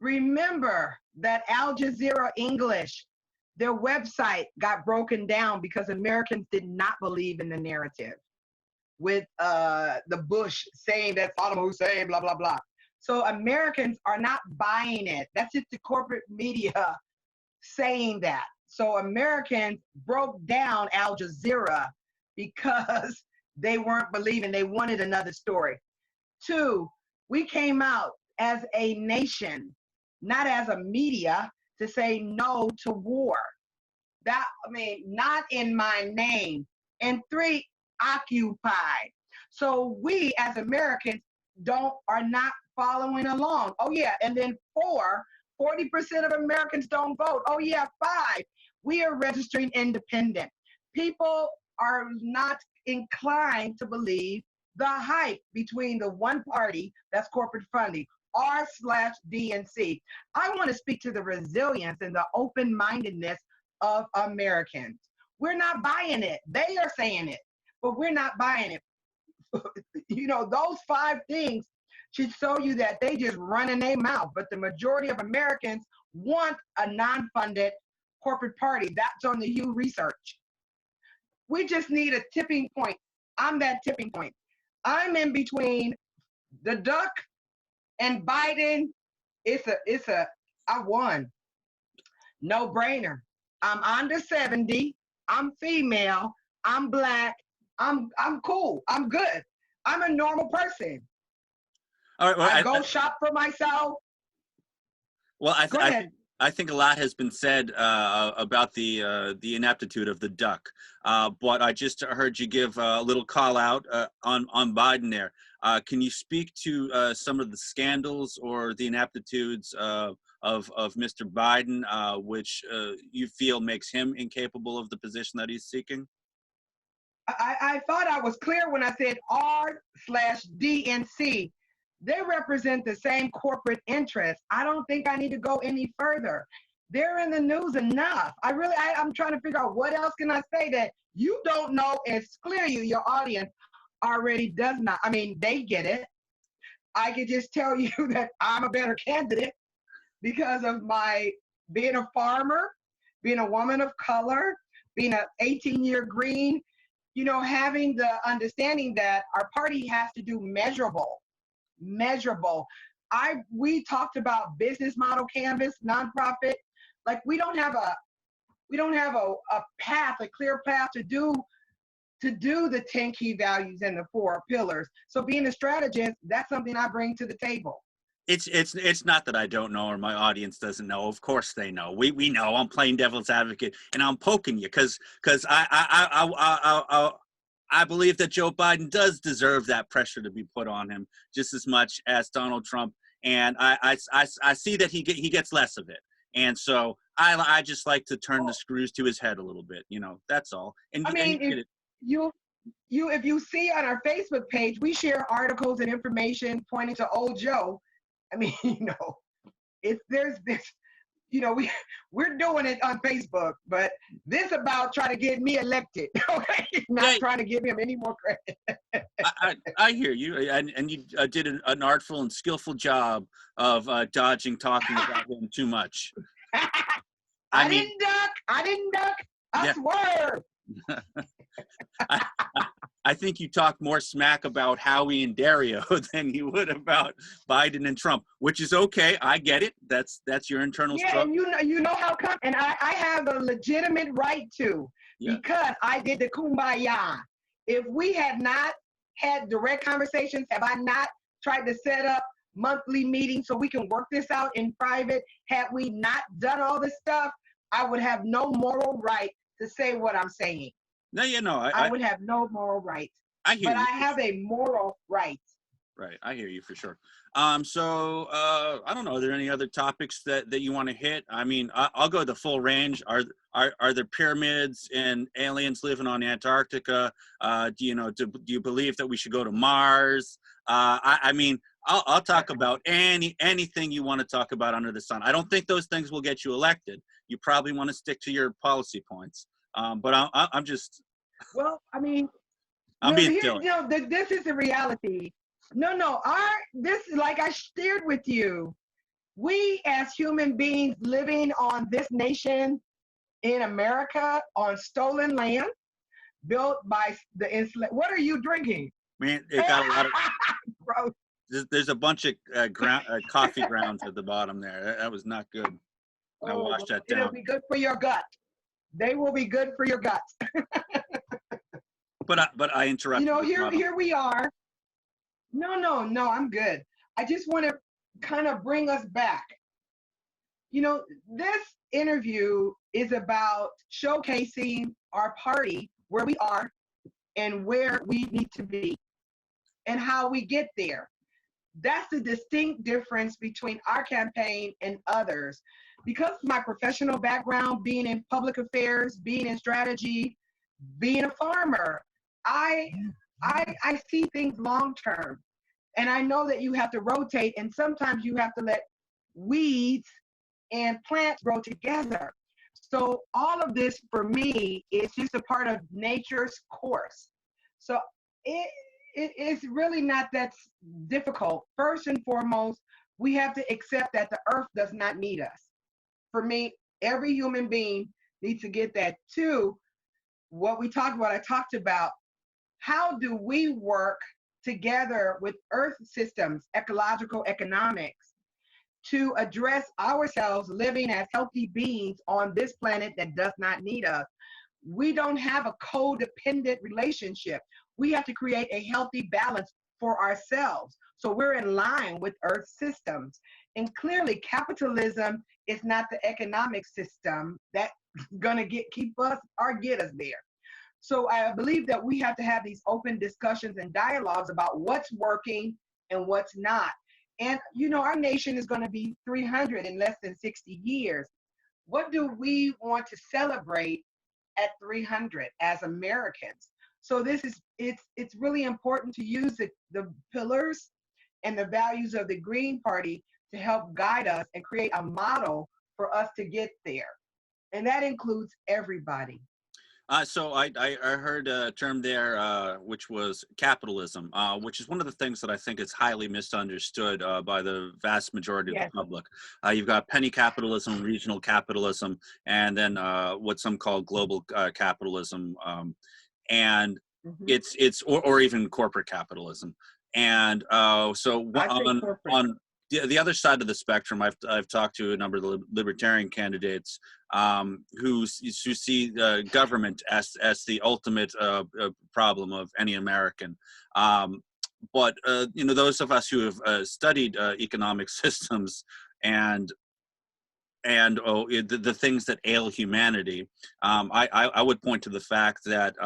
Remember that Al Jazeera English, their website got broken down because Americans did not believe in the narrative with the Bush saying that Saddam Hussein, blah, blah, blah. So Americans are not buying it. That's just the corporate media saying that. So Americans broke down Al Jazeera because they weren't believing. They wanted another story. 2, we came out as a nation, not as a media, to say no to war. Not in my name. And 3, occupy. So we as Americans, are not following along. Oh yeah, and then 40% of Americans don't vote. Oh yeah, 5, we are registering independent. People are not inclined to believe the hype between the one party that's corporate funding, R/DNC. I want to speak to the resilience and the open-mindedness of Americans. We're not buying it. They are saying it, but we're not buying it. Those 5 things should show you that they just run in their mouth. But the majority of Americans want a non-funded corporate party. That's on the Pew Research. We just need a tipping point. I'm that tipping point. I'm in between the duck and Biden. I won. No brainer. I'm under 70. I'm female. I'm Black. I'm cool. I'm good. I'm a normal person.
All right. Well,
I go shop for myself.
Well, I think a lot has been said about the ineptitude of the duck. But I just heard you give a little call out on Biden there. Can you speak to some of the scandals or the ineptitudes of Mr. Biden, which you feel makes him incapable of the position that he's seeking?
I thought I was clear when I said R/DNC. They represent the same corporate interests. I don't think I need to go any further. They're in the news enough. I'm trying to figure out what else can I say that you don't know. It's clear your audience already does not. I mean, they get it. I could just tell you that I'm a better candidate because of my being a farmer, being a woman of color, being an 18-year green, having the understanding that our party has to do measurable. We talked about business model canvas, nonprofit. Like we don't have a path, a clear path to do the 10 key values and the 4 pillars. So being a strategist, that's something I bring to the table.
It's not that I don't know or my audience doesn't know. Of course they know. We know. I'm playing devil's advocate and I'm poking you because I believe that Joe Biden does deserve that pressure to be put on him just as much as Donald Trump. And I see that he gets less of it. And so I just like to turn the screws to his head a little bit. That's all. And
I mean, if you see on our Facebook page, we share articles and information pointing to old Joe. I mean, if there's this, we're doing it on Facebook, but this about trying to get me elected, okay? Not trying to give him any more credit.
I hear you, and you did an artful and skillful job of dodging talking about him too much.
I didn't duck. I swear.
I think you talk more smack about Howie and Dario than you would about Biden and Trump, which is okay. I get it. That's your internal struggle.
Yeah, and you know how come, and I have a legitimate right to, because I did the kumbaya. If we had not had direct conversations, have I not tried to set up monthly meetings so we can work this out in private, had we not done all this stuff, I would have no moral right to say what I'm saying.
No,
I would have no moral right.
I hear you.
But I have a moral right.
Right, I hear you for sure. So I don't know. Are there any other topics that you want to hit? I mean, I'll go the full range. Are there pyramids and aliens living on Antarctica? Do you believe that we should go to Mars? I mean, I'll talk about anything you want to talk about under the sun. I don't think those things will get you elected. You probably want to stick to your policy points. But I'm just.
Well, I mean,
being silly.
This is the reality. No. This, like I shared with you, we as human beings living on this nation in America on stolen land, built by the enslaved. What are you drinking?
Man, it got a lot of.
Gross.
There's a bunch of coffee grounds at the bottom there. That was not good. I washed that down.
It'll be good for your gut. They will be good for your guts.
But I interrupted.
Here we are. No, I'm good. I just want to kind of bring us back. This interview is about showcasing our party, where we are and where we need to be and how we get there. that's the distinct difference between our campaign and others. Because of my professional background, being in public affairs, being in strategy, being a farmer, I I see things long term. And I know that you have to rotate, and sometimes you have to let weeds and plants grow together. So all of this for me is just a part of nature's course. So it, it is really not that difficult. First and foremost, we have to accept that the earth does not need us. For me, every human being needs to get that too. What we talked about, I talked about how do we work together with earth systems, ecological economics, to address ourselves living as healthy beings on this planet that does not need us. We don't have a codependent relationship. We have to create a healthy balance for ourselves. So we're in line with earth systems. And clearly capitalism is not the economic system that's gonna keep us or get us there. So I believe that we have to have these open discussions and dialogues about what's working and what's not. And you know, our nation is going to be 300 in less than 60 years. What do we want to celebrate at 300 as Americans? So this is it's really important to use the pillars and the values of the Green Party to help guide us and create a model for us to get there. And that includes everybody.
So I heard a term there, which was capitalism, which is one of the things that I think is highly misunderstood by the vast majority of the
Yes.
public. You've got penny capitalism, regional capitalism, and then what some call global capitalism, and
Mhm.
or even corporate capitalism. And so
I say corporate.
on the other side of the spectrum, I've talked to a number of the libertarian candidates who see government as the ultimate problem of any American. But you know, those of us who have studied economic systems and the things that ail humanity, I would point to the fact that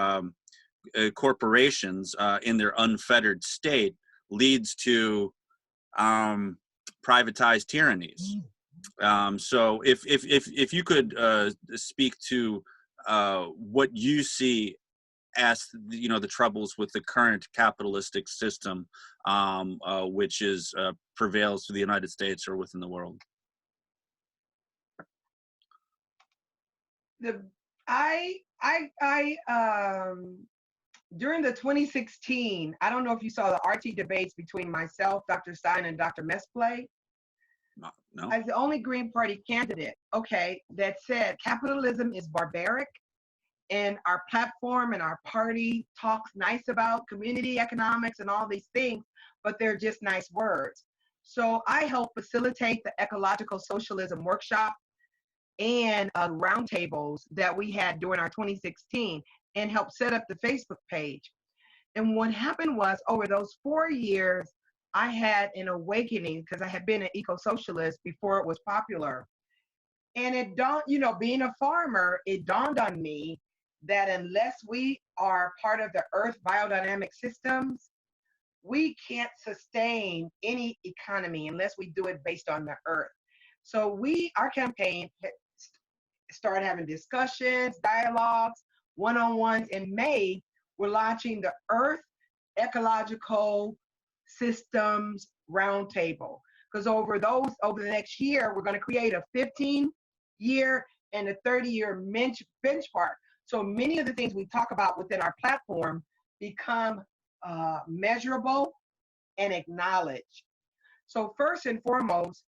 corporations in their unfettered state leads to privatized tyrannies. So if you could speak to what you see as the troubles with the current capitalistic system, which is prevails to the United States or within the world.
The I during the 2016, I don't know if you saw the RT debates between myself, Dr. Stein, and Dr. Mesplay.
No.
As the only Green Party candidate, okay, that said capitalism is barbaric, and our platform and our party talks nice about community economics and all these things, but they're just nice words. So I help facilitate the ecological socialism workshop and roundtables that we had during our 2016 and help set up the Facebook page. And what happened was over those 4 years, I had an awakening because I had been an eco-socialist before it was popular. And it dawned, you know, being a farmer, it dawned on me that unless we are part of the earth biodynamic systems, we can't sustain any economy unless we do it based on the earth. So our campaign started having discussions, dialogues, one-on-ones. In May, we're launching the Earth Ecological Systems Roundtable. Because over the next year, we're going to create a 15-year and a 30-year benchmark. So many of the things we talk about within our platform become measurable and acknowledged. So first and foremost,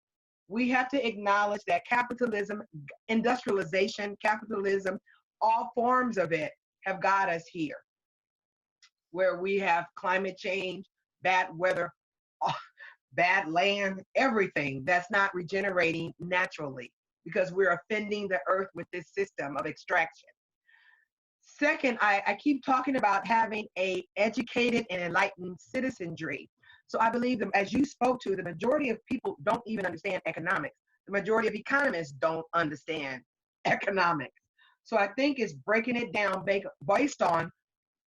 we have to acknowledge that capitalism, industrialization, capitalism, all forms of it have got us here, where we have climate change, bad weather, bad land, everything that's not regenerating naturally because we're offending the earth with this system of extraction. Second, I keep talking about having a educated and enlightened citizenry. So I believe that, as you spoke to, the majority of people don't even understand economics. The majority of economists don't understand economics. So I think it's breaking it down based on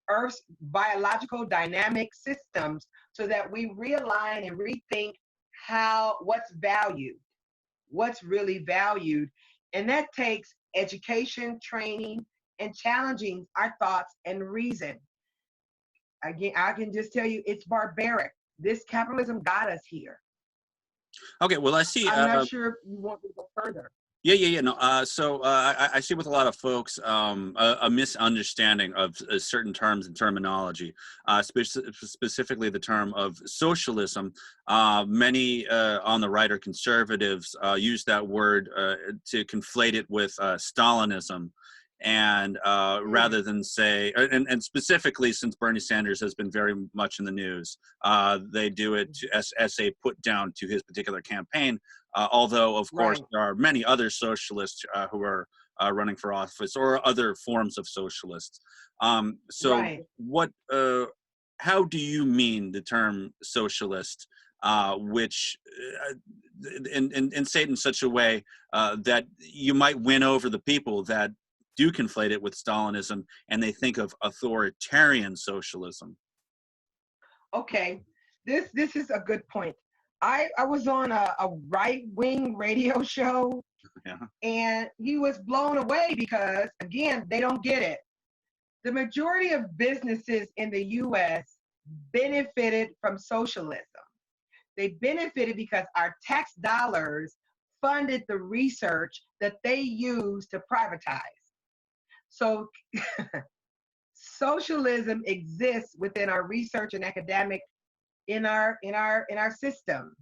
Earth's biological dynamic systems so that we realign and rethink what's really valued. And that takes education, training, and challenging our thoughts and reason. Again, I can just tell you it's barbaric. This capitalism got us here.
Okay, well, I see.
I'm not sure if you want to go further.
Yeah. No. I see with a lot of folks a misunderstanding of certain terms and terminology, specifically the term of socialism. Many on the right or conservatives use that word to conflate it with Stalinism. And rather than say, and specifically since Bernie Sanders has been very much in the news, they do it as a put down to his particular campaign. Although, of course, there are many other socialists who are running for office or other forms of socialists. What? How do you mean the term socialist, which and say it in such a way that you might win over the people that do conflate it with Stalinism and they think of authoritarian socialism?
Okay, this is a good point. I was on a right-wing radio show, and he was blown away because, again, they don't get it. The majority of businesses in the U.S. benefited from socialism. They benefited because our tax dollars funded the research that they used to privatize. So socialism exists within our research and academic in our system,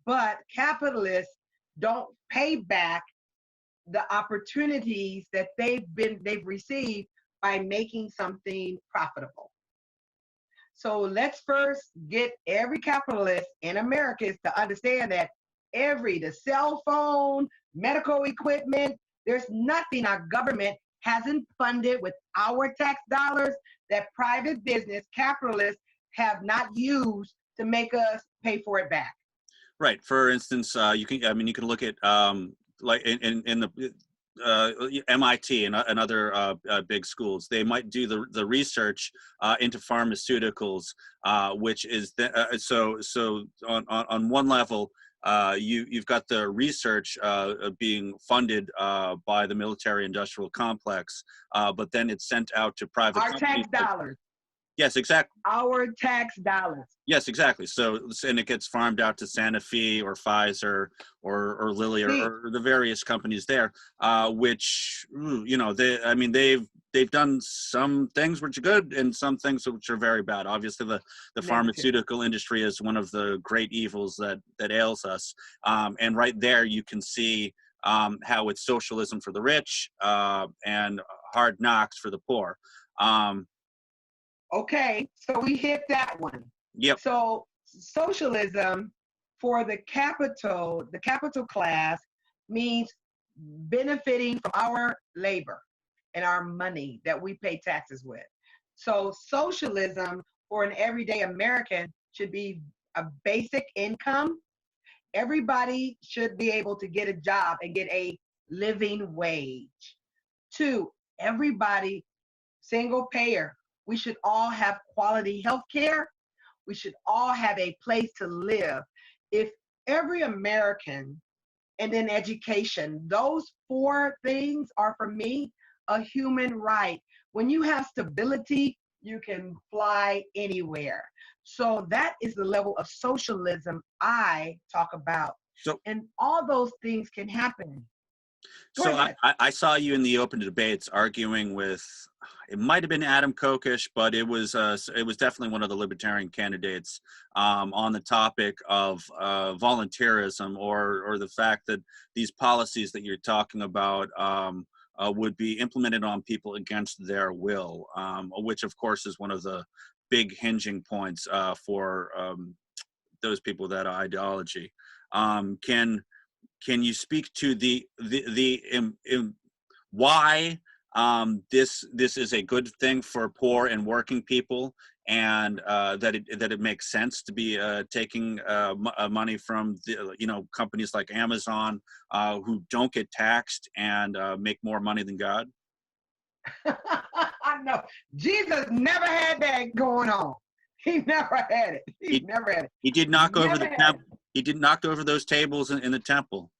but capitalists don't pay back the opportunities that they've received by making something profitable. So let's first get every capitalist in America to understand that the cell phone, medical equipment, there's nothing our government hasn't funded with our tax dollars that private business capitalists have not used to make us pay for it back.
Right. For instance, you can look at like in the MIT and other big schools. They might do the research into pharmaceuticals, which is so on one level. You've got the research being funded by the military-industrial complex, but then it's sent out to private
our
companies.
Tax dollars.
Yes, exactly.
Our tax dollars.
Yes, exactly. So, and it gets farmed out to Sanofi or Pfizer or Lilly or the various companies there, which they've done some things which are good and some things which are very bad. Obviously, the pharmaceutical industry is one of the great evils that ails us, and right there you can see how it's socialism for the rich and hard knocks for the poor.
Okay, so we hit that one.
Yep.
So socialism for the capital class means benefiting from our labor and our money that we pay taxes with. So socialism for an everyday American should be a basic income. Everybody should be able to get a job and get a living wage. 2, everybody, single payer. We should all have quality health care. We should all have a place to live. If every American, and then education, those 4 things are, for me, a human right. When you have stability, you can fly anywhere. So that is the level of socialism I talk about. And all those things can happen.
I saw you in the open debates arguing with, it might have been Adam Kokesh, but it was definitely one of the libertarian candidates on the topic of volunteerism or the fact that these policies that you're talking about would be implemented on people against their will, which of course is one of the big hinging points for those people with that ideology. Can you speak to why this is a good thing for poor and working people, and that it makes sense to be taking money from companies like Amazon who don't get taxed and make more money than God?
I know. Jesus never had that going on. He never had it. He never had it.
He did knock over
Never
the
had
temple.
it.
He did knock over those tables in the temple.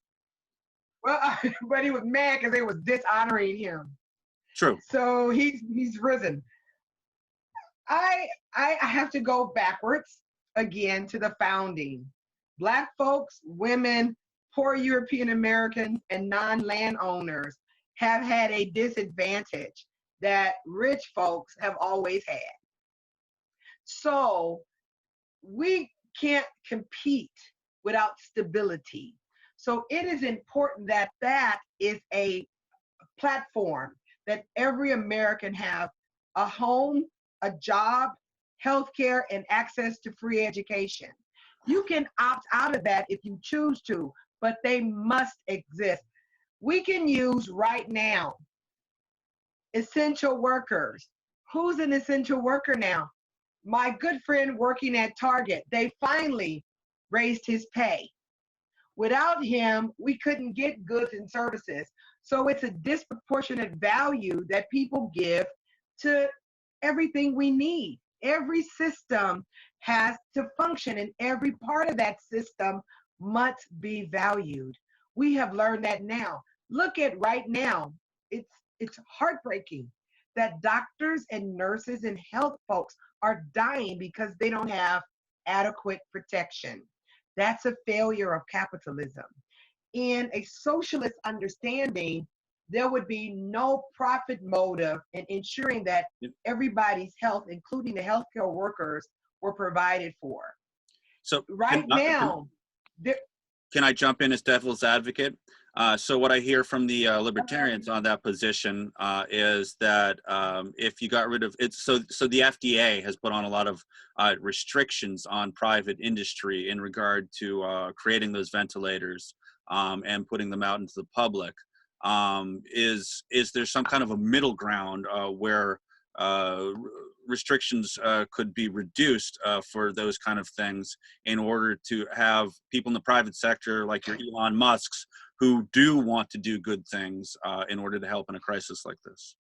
Well, but he was mad because they was dishonoring him.
True.
So he's risen. I have to go backwards again to the founding. Black folks, women, poor European Americans, and non-landowners have had a disadvantage that rich folks have always had. So we can't compete without stability. So it is important that that is a platform that every American have a home, a job, healthcare, and access to free education. You can opt out of that if you choose to, but they must exist. We can use right now essential workers. Who's an essential worker now? My good friend working at Target, they finally raised his pay. Without him, we couldn't get goods and services. So it's a disproportionate value that people give to everything we need. Every system has to function, and every part of that system must be valued. We have learned that now. Look at right now. It's heartbreaking that doctors and nurses and health folks are dying because they don't have adequate protection. That's a failure of capitalism. In a socialist understanding, there would be no profit motive in ensuring that everybody's health, including the healthcare workers, were provided for.
So
Right now,
can I jump in as devil's advocate? So what I hear from the libertarians on that position is that if you got rid of it, so the FDA has put on a lot of restrictions on private industry in regard to creating those ventilators and putting them out into the public. Is there some kind of a middle ground where restrictions could be reduced for those kind of things in order to have people in the private sector like your Elon Musks who do want to do good things in order to help in a crisis like this?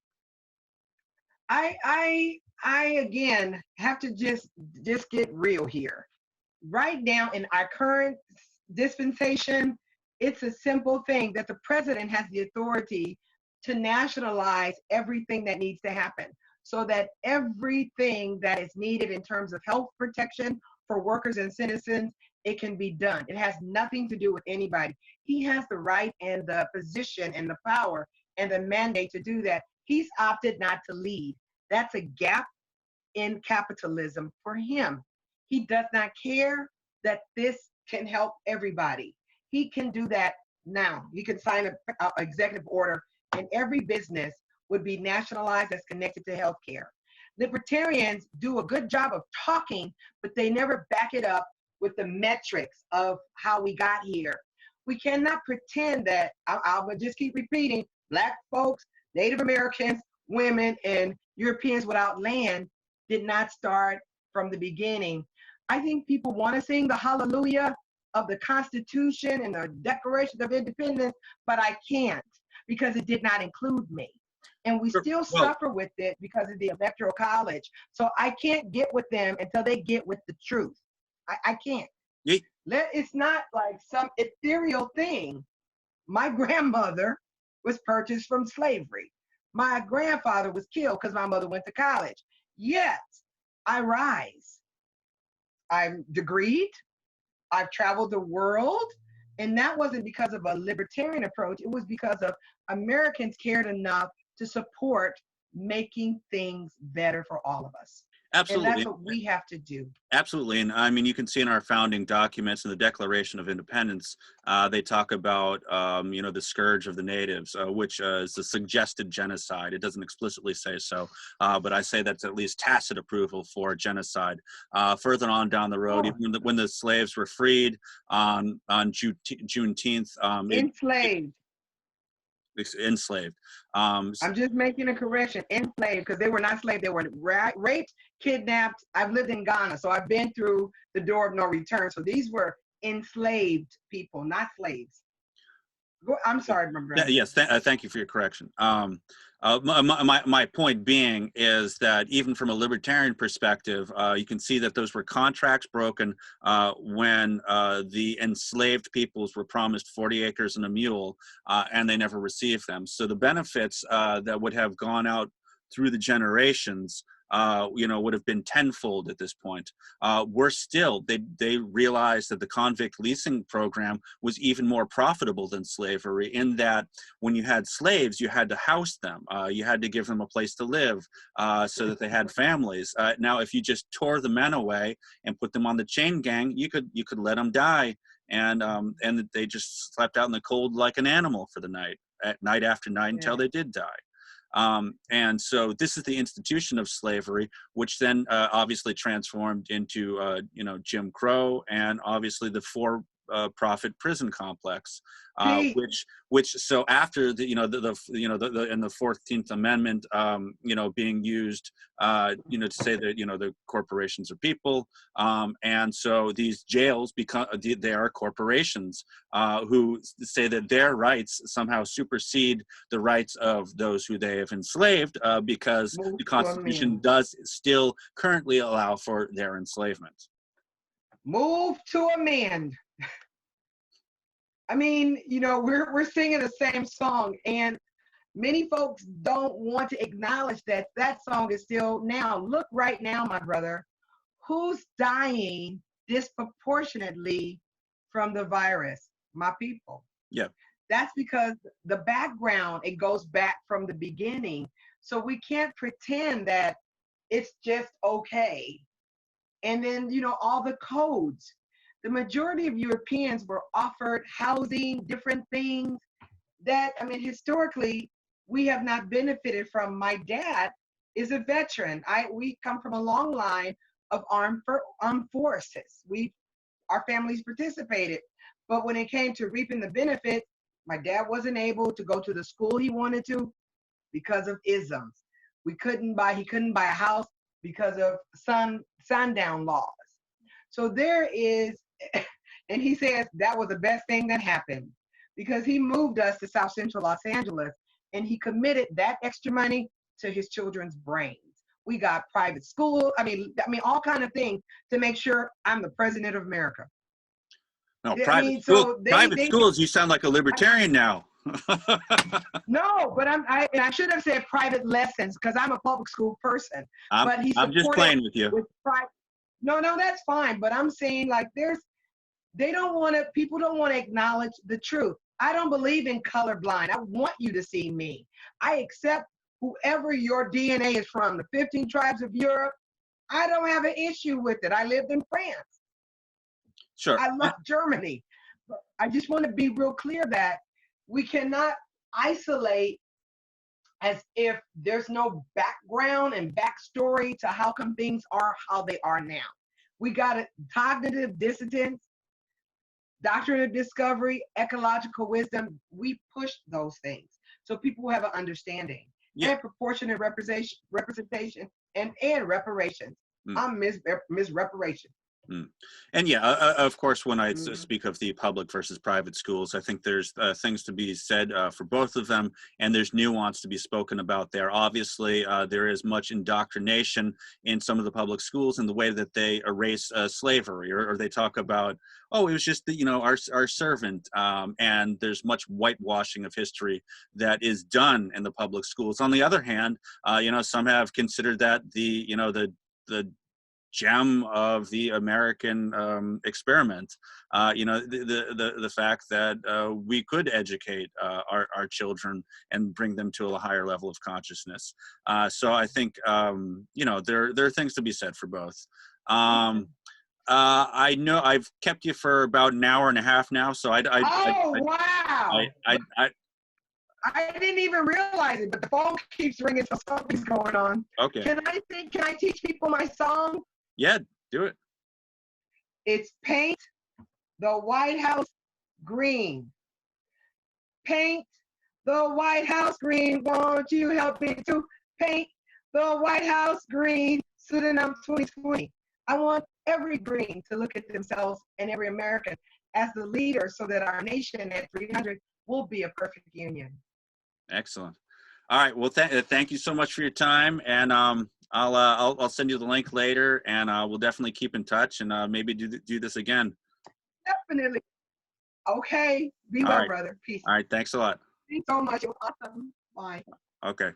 I again have to just get real here. Right now in our current dispensation, it's a simple thing that the president has the authority to nationalize everything that needs to happen so that everything that is needed in terms of health protection for workers and citizens, it can be done. It has nothing to do with anybody. He has the right and the position and the power and the mandate to do that. He's opted not to lead. That's a gap in capitalism for him. He does not care that this can help everybody. He can do that now. He can sign an executive order and every business would be nationalized as connected to healthcare. Libertarians do a good job of talking, but they never back it up with the metrics of how we got here. We cannot pretend that, I'll just keep repeating, Black folks, Native Americans, women, and Europeans without land did not start from the beginning. I think people want to sing the hallelujah of the Constitution and the Declaration of Independence, but I can't because it did not include me. And we still suffer with it because of the Electoral College. So I can't get with them until they get with the truth. I can't. It's not like some ethereal thing. My grandmother was purchased from slavery. My grandfather was killed because my mother went to college. Yet, I rise. I'm degreed. I've traveled the world. And that wasn't because of a libertarian approach. It was because of Americans cared enough to support making things better for all of us.
Absolutely.
And that's what we have to do.
Absolutely. And I mean, you can see in our founding documents in the Declaration of Independence, they talk about, the scourge of the natives, which is a suggested genocide. It doesn't explicitly say so, but I say that's at least tacit approval for genocide. Further on down the road, even when the slaves were freed on Juneteenth. Enslaved.
I'm just making a correction. Enslaved, because they were not slaves. They were raped, kidnapped. I've lived in Ghana, so I've been through the door of no return. So these were enslaved people, not slaves. I'm sorry, my brother.
Yes, thank you for your correction. My point being is that even from a libertarian perspective, you can see that those were contracts broken when the enslaved peoples were promised 40 acres and a mule, and they never received them. So the benefits that would have gone out through the generations, would have been tenfold at this point. They realized that the convict leasing program was even more profitable than slavery, in that when you had slaves, you had to house them, you had to give them a place to live, so that they had families. Now, if you just tore the men away and put them on the chain gang, you could let them die, and they just slept out in the cold like an animal for the night after night until they did die. And so this is the institution of slavery, which then obviously transformed into, Jim Crow, and obviously the for-profit prison complex, which so after the in the 14th Amendment, being used, to say that the corporations are people, and so these jails they are corporations who say that their rights somehow supersede the rights of those who they have enslaved, because the Constitution does still currently allow for their enslavement.
Move to amend. I mean, we're singing the same song, and many folks don't want to acknowledge that song is still now. Look right now, my brother, who's dying disproportionately from the virus? My people.
Yeah.
That's because the background, it goes back from the beginning. So we can't pretend that it's just okay. And then, all the codes. The majority of Europeans were offered housing, different things that, historically, we have not benefited from. My dad is a veteran. We come from a long line of armed forces. Our families participated. But when it came to reaping the benefits, my dad wasn't able to go to the school he wanted to because of isms. He couldn't buy a house because of sundown laws. So there is, and he says that was the best thing that happened, because he moved us to South Central Los Angeles, and he committed that extra money to his children's brains. We got private school. All kind of things to make sure I'm the president of America.
No, private schools. You sound like a libertarian now.
No, but I should have said private lessons, because I'm a public school person.
I'm just playing with you.
No, that's fine. But I'm saying, like, people don't want to acknowledge the truth. I don't believe in colorblind. I want you to see me. I accept whoever your DNA is from, the 15 tribes of Europe. I don't have an issue with it. I lived in France.
Sure.
I love Germany. But I just want to be real clear that we cannot isolate as if there's no background and backstory to how come things are how they are now. We got cognitive dissonance, doctrine of discovery, ecological wisdom. We push those things so people have an understanding. And proportionate representation and reparations. I'm Ms. Reparation.
And of course, when I speak of the public versus private schools, I think there's things to be said for both of them, and there's nuance to be spoken about there. Obviously, there is much indoctrination in some of the public schools in the way that they erase slavery, or they talk about, it was just our servant, and there's much whitewashing of history that is done in the public schools. On the other hand, some have considered that the gem of the American experiment, the fact that we could educate our children and bring them to a higher level of consciousness. So I think there are things to be said for both. I know I've kept you for about an hour and a half now, so
wow! I didn't even realize it, but the phone keeps ringing, so something's going on.
Okay.
Can I teach people my song?
Yeah, do it.
It's paint the White House green. Paint the White House green. Won't you help me to paint the White House green? Sedinam 2020. I want every green to look at themselves and every American as the leader, so that our nation at 300 will be a perfect union.
Excellent. All right. Well, thank you so much for your time, and I'll send you the link later, and we'll definitely keep in touch, and maybe do this again.
Definitely. Okay. Be
All
well,
right.
brother. Peace.
All right. Thanks a lot.
Thanks so much. It was awesome. Bye.
Okay.